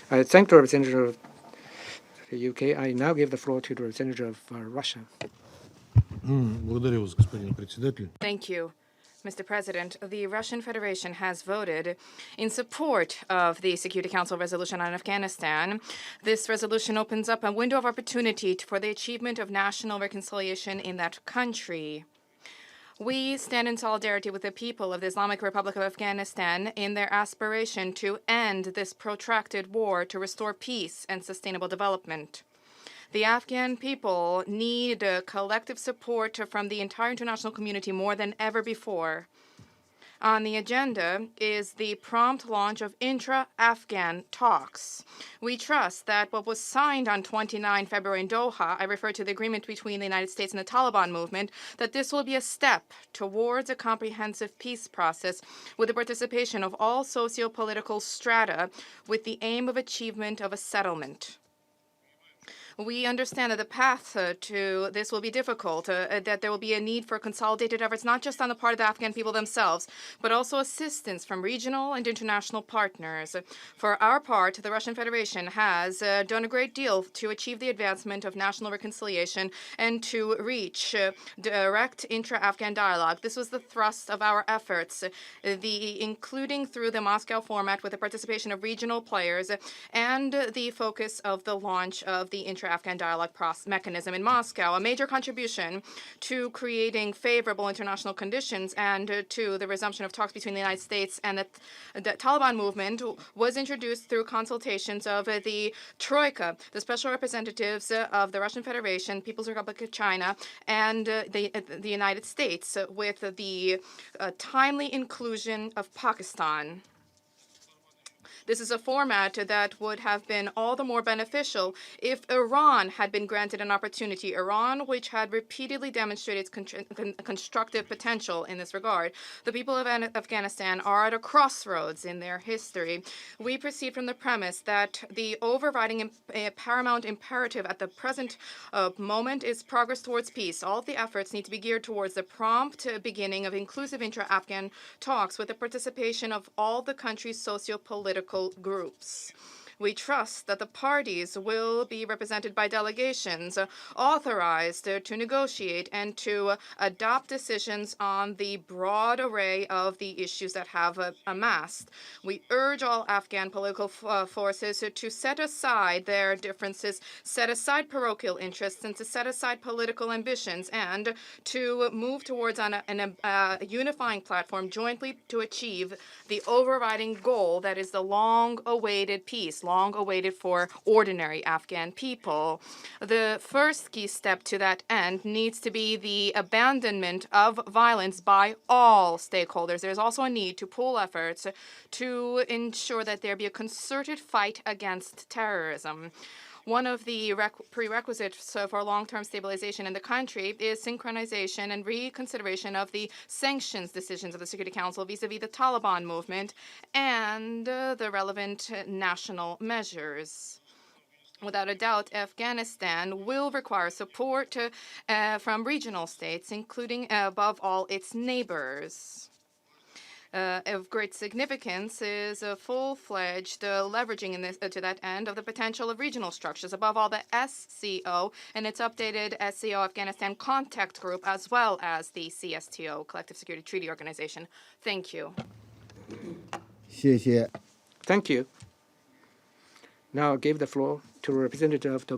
I thank the representative of the UK. I now give the floor to the representative of Russia. Благодарю вас, господин председатель. Thank you, Mr. President. The Russian Federation has voted in support of the Security Council resolution on Afghanistan. This resolution opens up a window of opportunity for the achievement of national reconciliation in that country. We stand in solidarity with the people of the Islamic Republic of Afghanistan in their aspiration to end this protracted war to restore peace and sustainable development. The Afghan people need collective support from the entire international community more than ever before. On the agenda is the prompt launch of intra-Afghan talks. We trust that what was signed on 29 February in Doha, I refer to the agreement between the United States and the Taliban movement, that this will be a step towards a comprehensive peace process with the participation of all socio-political strata with the aim of achievement of a settlement. We understand that the path to this will be difficult, that there will be a need for consolidated efforts, not just on the part of the Afghan people themselves, but also assistance from regional and international partners. For our part, the Russian Federation has done a great deal to achieve the advancement of national reconciliation and to reach direct intra-Afghan dialogue. This was the thrust of our efforts, including through the Moscow format with the participation of regional players and the focus of the launch of the intra-Afghan dialogue mechanism in Moscow, a major contribution to creating favorable international conditions and to the resumption of talks between the United States and the Taliban movement was introduced through consultations of the Troika, the special representatives of the Russian Federation, People's Republic of China, and the United States, with the timely inclusion of Pakistan. This is a format that would have been all the more beneficial if Iran had been granted an opportunity. Iran, which had repeatedly demonstrated its constructive potential in this regard. The people of Afghanistan are at a crossroads in their history. We proceed from the premise that the overriding paramount imperative at the present moment is progress towards peace. All of the efforts need to be geared towards the prompt beginning of inclusive intra-Afghan talks with the participation of all the country's socio-political groups. We trust that the parties will be represented by delegations authorized to negotiate and to adopt decisions on the broad array of the issues that have amassed. We urge all Afghan political forces to set aside their differences, set aside parochial interests, and to set aside political ambitions, and to move towards a unifying platform jointly to achieve the overriding goal that is the long-awaited peace, long awaited for ordinary Afghan people. The first key step to that end needs to be the abandonment of violence by all stakeholders. There's also a need to pool efforts to ensure that there be a concerted fight against terrorism. One of the prerequisites for long-term stabilization in the country is synchronization and reconsideration of the sanctions decisions of the Security Council vis-à-vis the Taliban movement and the relevant national measures. Without a doubt, Afghanistan will require support from regional states, including, above all, its neighbors. Of great significance is a full-fledged leveraging to that end of the potential of regional structures, above all the SCO and its updated SCO Afghanistan Contact Group, as well as the CSTO, Collective Security Treaty Organization. Thank you. Thank you. Now I give the floor to a representative of the